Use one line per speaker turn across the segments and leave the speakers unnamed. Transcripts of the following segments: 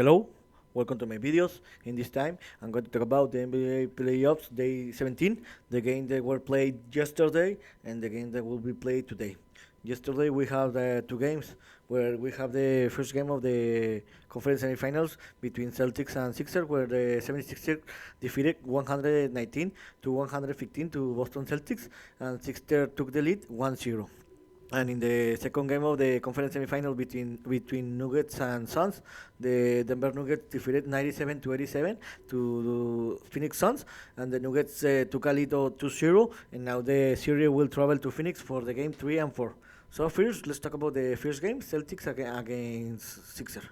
Hello, welcome to my videos. In this time, I'm going to talk about the NBA playoffs day 17, the game that were played yesterday and the game that will be played today. Yesterday we have the two games where we have the first game of the conference semifinals between Celtics and Sixers, where the 76ers defeated 119 to 115 to Boston Celtics, and Sixers took the lead 1-0. And in the second game of the conference semifinal between Nuggets and Suns, the Denver Nuggets defeated 97 to 87 to Phoenix Suns, and the Nuggets took a lead of 2-0, and now the series will travel to Phoenix for the game 3 and 4. So first, let's talk about the first game, Celtics against Sixers.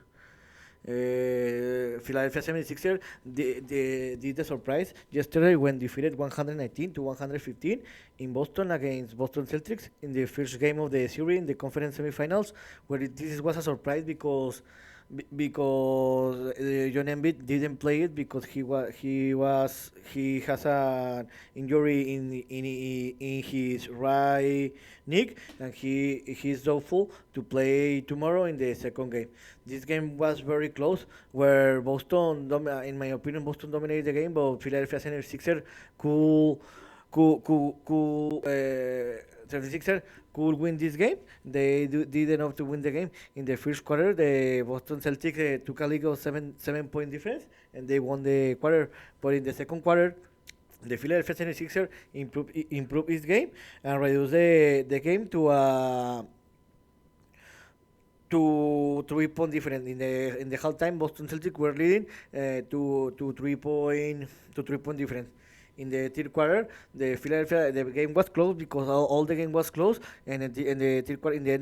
Philadelphia 76ers did the surprise yesterday when defeated 119 to 115 in Boston against Boston Celtics in the first game of the series in the conference semifinals, where this was a surprise because John Embiid didn't play it because he has an injury in his right knee, and he's doubtful to play tomorrow in the second game. This game was very close, where in my opinion, Boston dominated the game, but Philadelphia 76ers could could 76ers could win this game. Did enough to win the game. In the first quarter, the Boston Celtics took a lead of 7 point difference, and they won the quarter. But in the second quarter, the Philadelphia 76ers improved its game and reduced the game to 3 point difference. In the halftime, Boston Celtics were leading to 3 point difference. In the third quarter, the game was close because all the game was close, and in the end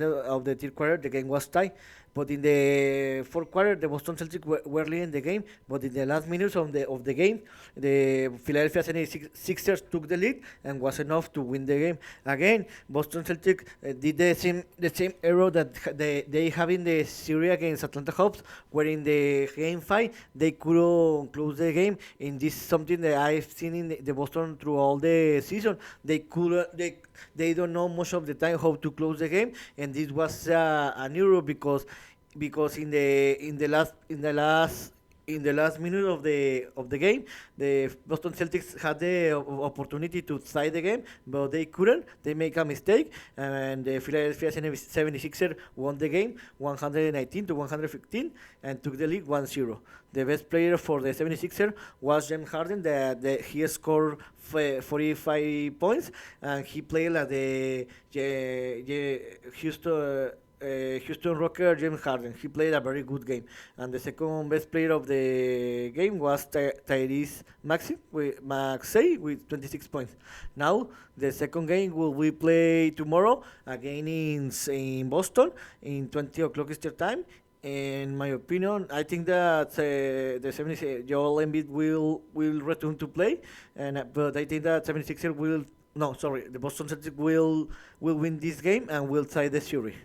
of the third quarter, the game was tied. But in the fourth quarter, the Boston Celtics were leading the game. But in the last minutes of the game, the Philadelphia 76ers took the lead and was enough to win the game. Again, Boston Celtics did the same error that they have in the series against Atlanta Hawks, where in the game 5 they couldn't close the game. In this something that I've seen in the Boston through all the season, they don't know much of the time how to close the game, and this was an error because in the last minute of the game, the Boston Celtics had the opportunity to tie the game, but they couldn't. They make a mistake, and the Philadelphia 76ers won the game 119 to 115 and took the lead 1-0. The best player for the 76ers was James Harden. He scored 45 points, and he played like the Houston Rocker James Harden. He played a very good game, and the second best player of the game was Tyrese Maxey with 26 points. Now the second game will we play tomorrow again in Boston in 20 o'clock Eastern time. In my opinion, I think that the 76 Joel Embiid will return to play, but I think that 76er will no sorry the Boston Celtics will win this game and will tie the series.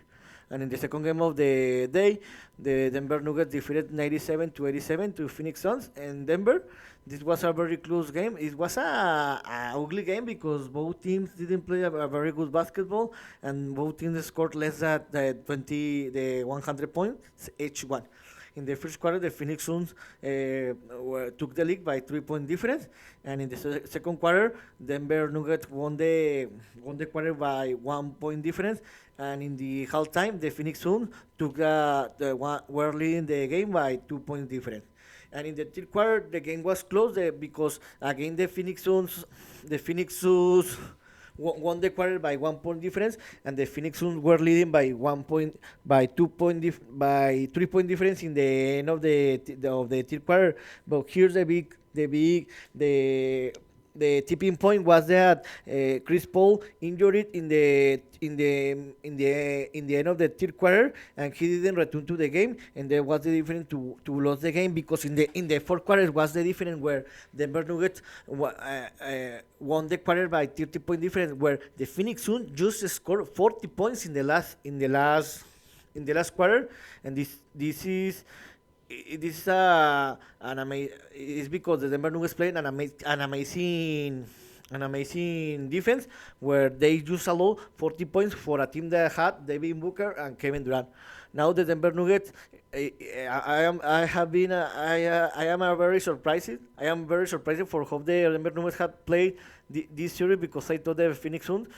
And in the second game of the day, the Denver Nuggets defeated 97 to 87 to Phoenix Suns in Denver. This was a very close game. It was a ugly game because both teams didn't play a very good basketball, and both teams scored less than the 100 points each one. In the first quarter, the Phoenix Suns took the lead by 3 point difference, and in the second quarter, Denver Nuggets won the quarter by 1 point difference, and in the halftime, the Phoenix Suns were leading the game by 2 point difference. And in the third quarter, the game was close because again the Phoenix Suns won the quarter by 1 point difference, and the Phoenix Suns were leading by 1 point, by 3 point difference in the end of the third quarter. But here's the tipping point was that Chris Paul injured it in the end of the third quarter, and he didn't return to the game, and there was the difference to lose the game because in the fourth quarter was the difference where Denver Nuggets won the quarter by 30 point difference, where the Phoenix Suns just scored 40 points in the last quarter, and this is it's because the Denver Nuggets played an amazing defense, where they just allowed 40 points for a team that had Devin Booker and Kevin Durant. Now the Denver Nuggets, I have been I am a very surprised. I am very surprised for how the Denver Nuggets had played this series, because I thought the Phoenix Suns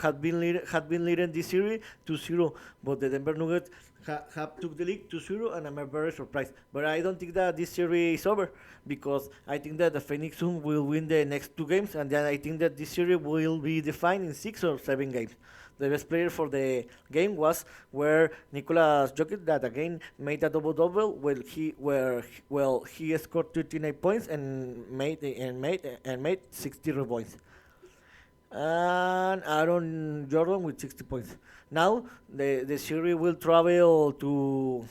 had been leading this series 2-0, but the Denver Nuggets have took the league 2-0, and I'm very surprised. But I don't think that this series is over, because I think that the Phoenix Suns will win the next two games, and then I think that this series will be defined in 6 or 7 games. The best player for the game was where Nicolas Jokic, that again made a double double. He scored 39 points and made 60 points, and Aaron Jordan with 60 points. Now the series will travel to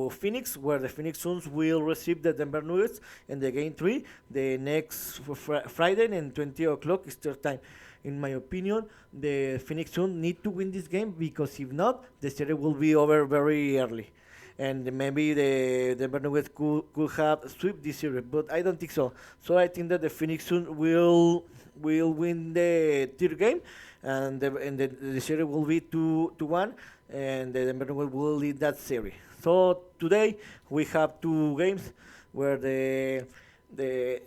Phoenix, where the Phoenix Suns will receive the Denver Nuggets in the game three, the next Friday and 20 o'clock Eastern time. In my opinion, the Phoenix Suns need to win this game, because if not, the series will be over very early, and maybe the Denver Nuggets could have swept this series, but I don't think so. So I think that the Phoenix Suns will win the third game, and the series will be 2-1, and the Denver Nuggets will lead that series. So today we have two games where the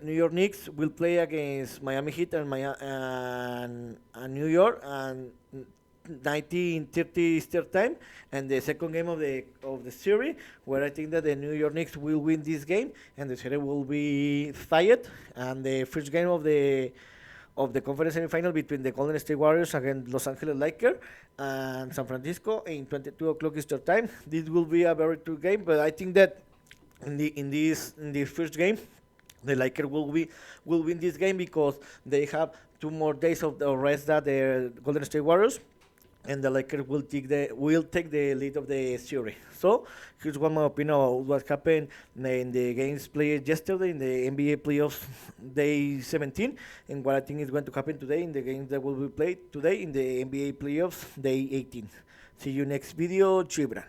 New York Knicks will play against Miami Heat and New York, and 19:30 Eastern time, and the second game of the series, where I think that the New York Knicks will win this game, and the series will be tied, and the first game of the conference semifinal between the Golden State Warriors against Los Angeles Lakers and San Francisco in 22 o'clock Eastern time. This will be a very tough game, but I think that in the first game, the Lakers will win this game, because they have 2 more days of the rest that the Golden State Warriors, and the Lakers will take the lead of the series. So here's one more opinion about what happened in the games played yesterday in the NBA playoffs day 17, and what I think is going to happen today in the games that will be played today in the NBA playoffs day 18. See you next video, Chibra.